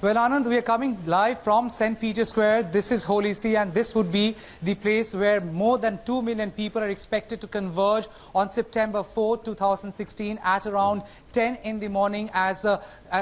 Well, Anand, we are coming live from St. Peter's Square. This is Holy See, and this would be the place where more than 2 million people are expected to converge on September 4, 2016 at around 10 in the morning as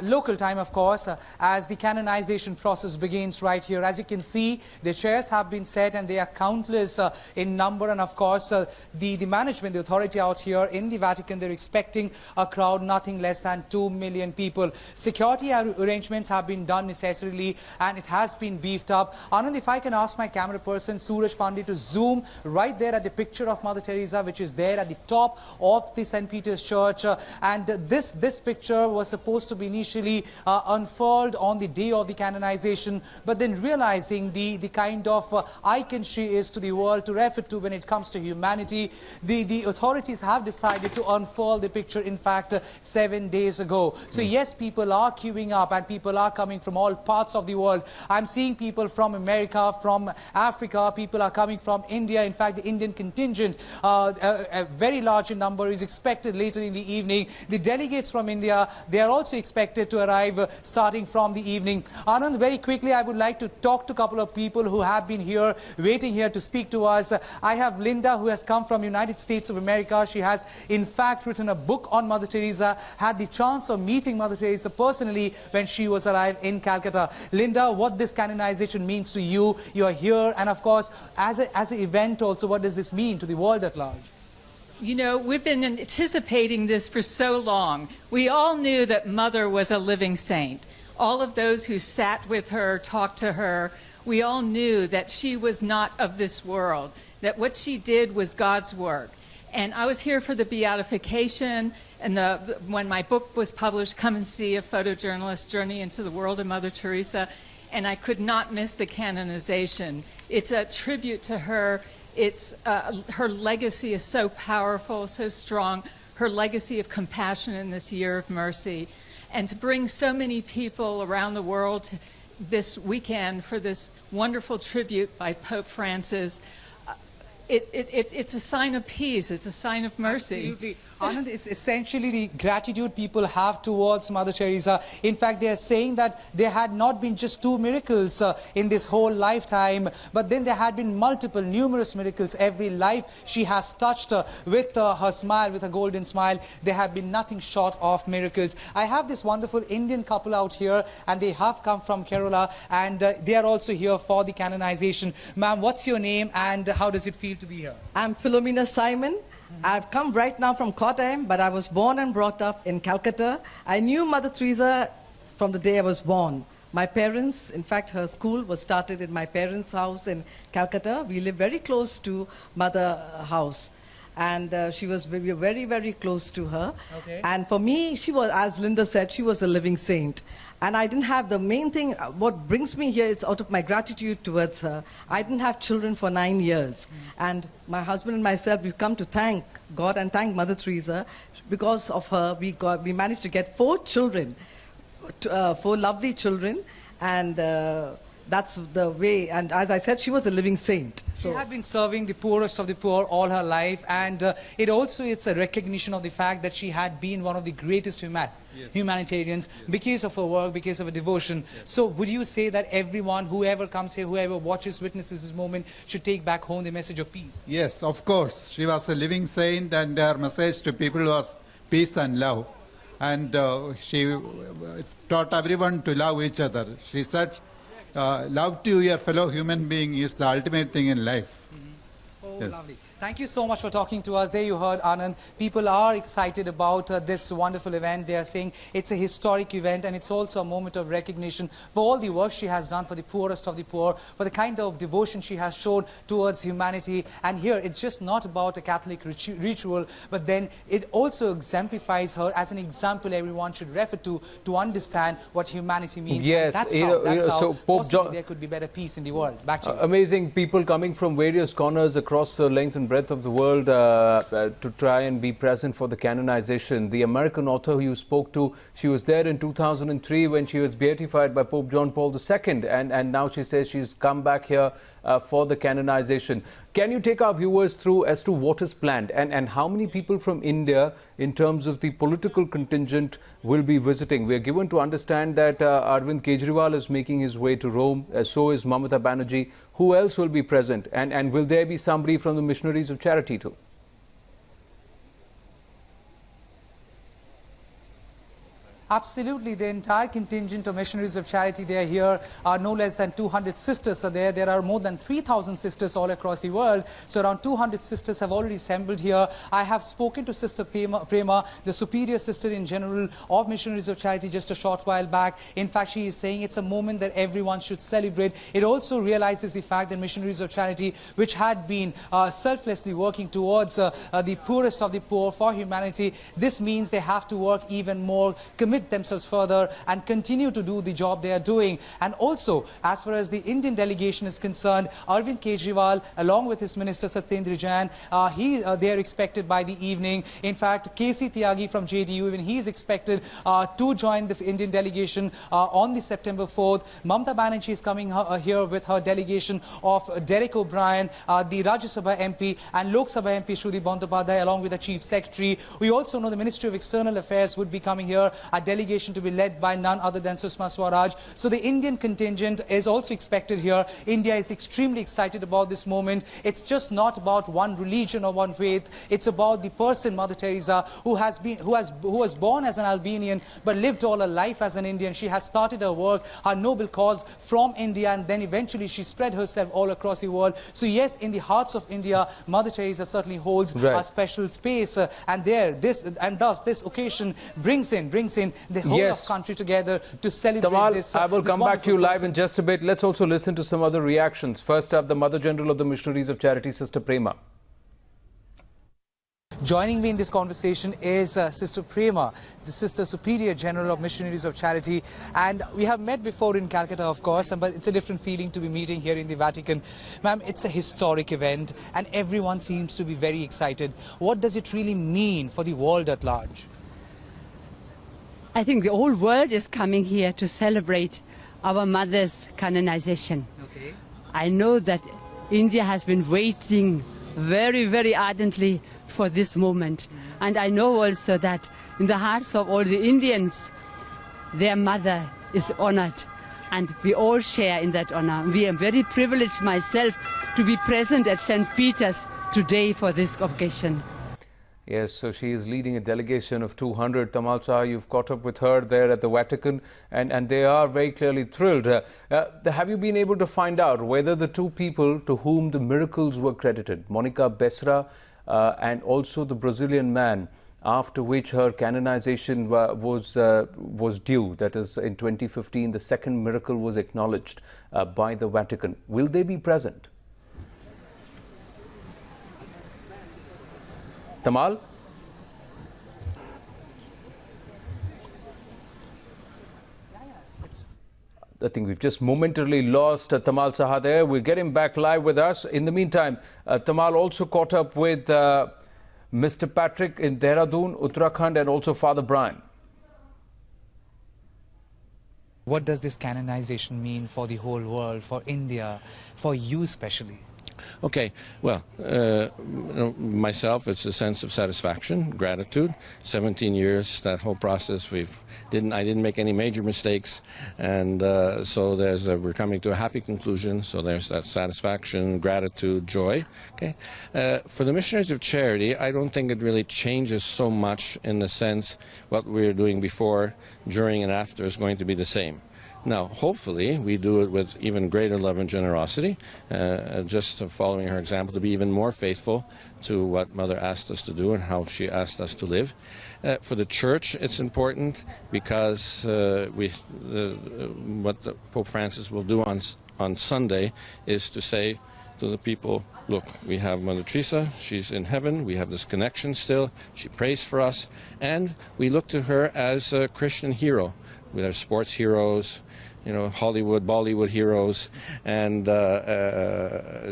local time, of course, as the canonization process begins right here. As you can see, the chairs have been set and they are countless in number, and of course, the management, the authority out here in the Vatican, they're expecting a crowd nothing less than 2 million people. Security arrangements have been done necessarily and it has been beefed up. Anand, if I can ask my camera person Suraj Pandey to zoom right there at the picture of Mother Teresa, which is there at the top of the St. Peter's Church, and this picture was supposed to be initially unfurled on the day of the canonization, but then realizing the kind of icon she is to the world, to refer to when it comes to humanity, the authorities have decided to unfurl the picture, in fact, 7 days ago. So yes, people are queuing up and people are coming from all parts of the world. I'm seeing people from America, from Africa, people are coming from India. In fact, the Indian contingent, a very large in number, is expected later in the evening. The delegates from India, they are also expected to arrive starting from the evening. Anand, very quickly, I would like to talk to a couple of people who have been here, waiting here to speak to us. I have Linda, who has come from United States of America. She has, in fact, written a book on Mother Teresa, had the chance of meeting Mother Teresa personally when she was alive in Calcutta. Linda, what this canonization means to you? You are here, and of course, as an event also, what does this mean to the world at large? You know, we've been anticipating this for so long. We all knew that Mother was a living saint. All of those who sat with her, talked to her, we all knew that she was not of this world, that what she did was God's work. And I was here for the beatification, and when my book was published, Come and See, a photojournalist's journey into the world of Mother Teresa, and I could not miss the canonization. It's a tribute to her. It's, her legacy is so powerful, so strong, her legacy of compassion in this year of mercy. And to bring so many people around the world this weekend for this wonderful tribute by Pope Francis, it's a sign of peace, it's a sign of mercy. Absolutely. Anand, it's essentially the gratitude people have towards Mother Teresa. In fact, they are saying that there had not been just 2 miracles in this whole lifetime, but then there had been multiple, numerous miracles. Every life she has touched with her smile, with a golden smile. There have been nothing short of miracles. I have this wonderful Indian couple out here, and they have come from Kerala, and they are also here for the canonization. Ma'am, what's your name and how does it feel to be here? I'm Philomena Simon. I've come right now from Kottayam, but I was born and brought up in Calcutta. I knew Mother Teresa from the day I was born. My parents, in fact, her school was started in my parents' house in Calcutta. We live very close to Mother House. And we were very, very close to her. Okay. And for me, she was, as Linda said, she was a living saint. And I didn't have the main thing, what brings me here, it's out of my gratitude towards her. I didn't have children for 9 years. And my husband and myself, we've come to thank God and thank Mother Teresa. Because of her, we managed to get 4 children, 4 lovely children. And that's the way, and as I said, she was a living saint. So she had been serving the poorest of the poor all her life, and it's a recognition of the fact that she had been one of the greatest humanitarians because of her work, because of her devotion. So would you say that everyone, whoever comes here, whoever watches, witnesses this moment, should take back home the message of peace? Yes, of course. She was a living saint, and her message to people was peace and love. And she taught everyone to love each other. She said, love to your fellow human being is the ultimate thing in life. Oh, yes. Lovely. Thank you so much for talking to us. There you heard Anand. People are excited about this wonderful event. They are saying it's a historic event, and it's also a moment of recognition for all the work she has done for the poorest of the poor, for the kind of devotion she has shown towards humanity. And here, it's just not about a Catholic ritual, but then it also exemplifies her as an example everyone should refer to understand what humanity means. Yes, and that's how so Pope John, there could be better peace in the world. Back to you. Amazing people coming from various corners across the length and breadth of the world to try and be present for the canonization. The American author who you spoke to, she was there in 2003 when she was beatified by Pope John Paul II, and now she says she's come back here for the canonization. Can you take our viewers through as to what is planned and how many people from India, in terms of the political contingent, will be visiting? We are given to understand that Arvind Kejriwal is making his way to Rome, so is Mamata Banerjee. Who else will be present? And will there be somebody from the Missionaries of Charity too? Absolutely, the entire contingent of Missionaries of Charity, they are here. No less than 200 sisters are there. There are more than 3,000 sisters all across the world. So around 200 sisters have already assembled here. I have spoken to Sister Prema, the superior sister in general of Missionaries of Charity, just a short while back. In fact, she is saying it's a moment that everyone should celebrate. It also realizes the fact that Missionaries of Charity, which had been selflessly working towards the poorest of the poor for humanity, this means they have to work even more, commit themselves further and continue to do the job they are doing. And also, as far as the Indian delegation is concerned, Arvind Kejriwal, along with his minister Satyendra Jain, they are expected by the evening. In fact, KC Tyagi from JDU, even he is expected to join the Indian delegation on the September 4th. Mamata Banerjee is coming here with her delegation of Derek O'Brien, the Rajya Sabha MP and Lok Sabha MP Shruti Bandyopadhyay, along with the Chief Secretary. We also know the Ministry of External Affairs would be coming here. A delegation to be led by none other than Sushma Swaraj. So the Indian contingent is also expected here. India is extremely excited about this moment. It's just not about one religion or one faith. It's about the person, Mother Teresa, who was born as an Albanian but lived all her life as an Indian. She has started her work, her noble cause from India, and then eventually she spread herself all across the world. So yes, in the hearts of India, Mother Teresa certainly holds a special space, and thus this occasion brings in the whole of country together to celebrate Tamal, this. I will come back to you live in just a bit. Let's also listen to some other reactions. First up, the Mother General of the Missionaries of Charity, Sister Prema. Joining me in this conversation is Sister Prema, the Sister Superior General of Missionaries of Charity. And we have met before in Calcutta, of course, but it's a different feeling to be meeting here in the Vatican. Ma'am, it's a historic event and everyone seems to be very excited. What does it really mean for the world at large? I think the whole world is coming here to celebrate our mother's canonization. Okay. I know that India has been waiting very, very ardently for this moment. And I know also that in the hearts of all the Indians, their mother is honored. And we all share in that honor. We are very privileged myself to be present at St. Peter's today for this occasion. Yes, so she is leading a delegation of 200. Tamal Saha, you've caught up with her there at the Vatican, and they are very clearly thrilled. Have you been able to find out whether the two people to whom the miracles were credited, Monica Becerra and also the Brazilian man, after which her canonization was due, that is in 2015, the second miracle was acknowledged by the Vatican. Will they be present? Tamal? I think we've just momentarily lost Tamal Saha there. We'll get him back live with us. In the meantime, Tamal also caught up with Mr. Patrick in Dehradun, Uttarakhand, and also Father Brian. What does this canonization mean for the whole world, for India, for you especially? Okay, well, myself, it's a sense of satisfaction, gratitude. 17 years, that whole process, I didn't make any major mistakes, and so we're coming to a happy conclusion. So there's that satisfaction, gratitude, joy. Okay, for the Missionaries of Charity, I don't think it really changes so much in the sense what we were doing before, during, and after is going to be the same. Now, hopefully, we do it with even greater love and generosity, just following her example to be even more faithful to what Mother asked us to do and how she asked us to live. For the Church, it's important because what Pope Francis will do on Sunday is to say to the people, look, we have Mother Teresa, she's in heaven, we have this connection still, she prays for us, and we look to her as a Christian hero. With our sports heroes, Hollywood, Bollywood heroes, and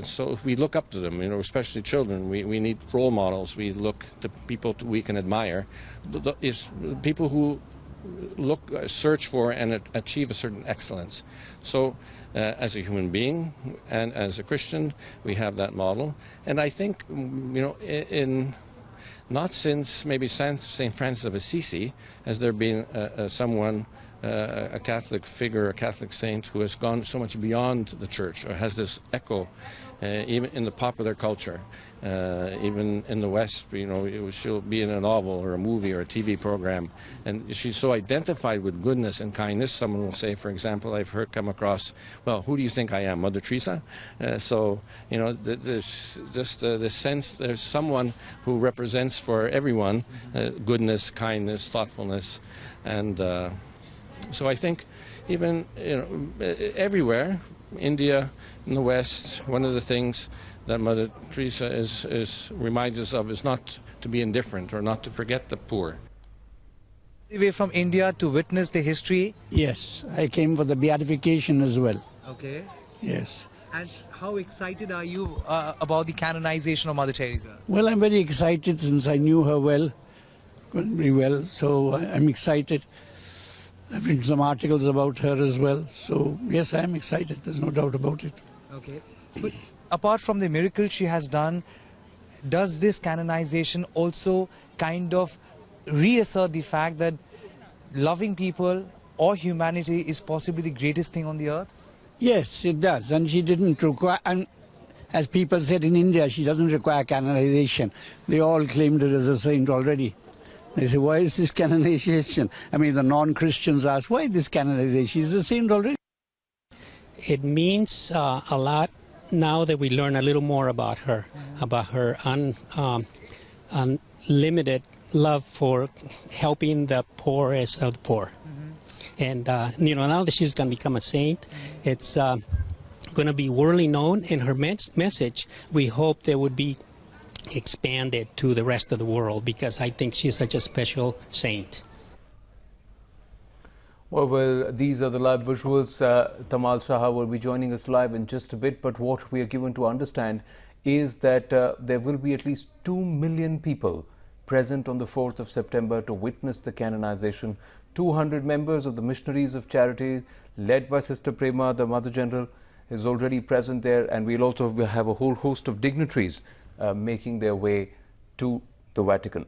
so we look up to them, especially children. We need role models. We look to people we can admire. It's people who search for and achieve a certain excellence. So as a human being and as a Christian, we have that model. And I think, not since maybe St. Francis of Assisi has there been someone, a Catholic figure, a Catholic saint who has gone so much beyond the church or has this echo even in the popular culture. Even in the West, she'll be in a novel or a movie or a TV program, and she's so identified with goodness and kindness. Someone will say, for example, I've come across, well, who do you think I am, Mother Teresa? There's just the sense there's someone who represents for everyone goodness, kindness, thoughtfulness, and so I think even everywhere, India, in the West, one of the things that Mother Teresa reminds us of is not to be indifferent or not to forget the poor. Way from India to witness the history. Yes, I came for the beatification as well. Okay. Yes. And how excited are you about the canonization of Mother Teresa? Well, I'm very excited since I knew her very well, so I'm excited. I've written some articles about her as well, so yes, I am excited, there's no doubt about it. Okay. But apart from the miracle she has done, does this canonization also kind of reassert the fact that loving people or humanity is possibly the greatest thing on the earth? Yes, it does, and she didn't require, and as people said in India, she doesn't require canonization. They all claimed her as a saint already. They say, why is this canonization? I mean, the non-Christians ask, why this canonization? She's a saint already. It means a lot now that we learn a little more about her, unlimited love for helping the poorest of the poor. And, now that she's going to become a saint, it's going to be worldly known, and her message, we hope there would be expanded to the rest of the world, because I think she's such a special saint. Well, these are the live visuals. Tamal Saha will be joining us live in just a bit, but what we are given to understand is that there will be at least 2 million people present on the 4th of September to witness the canonization. 200 members of the Missionaries of Charity, led by Sister Prema, the Mother General, is already present there, and we'll also have a whole host of dignitaries making their way to the Vatican.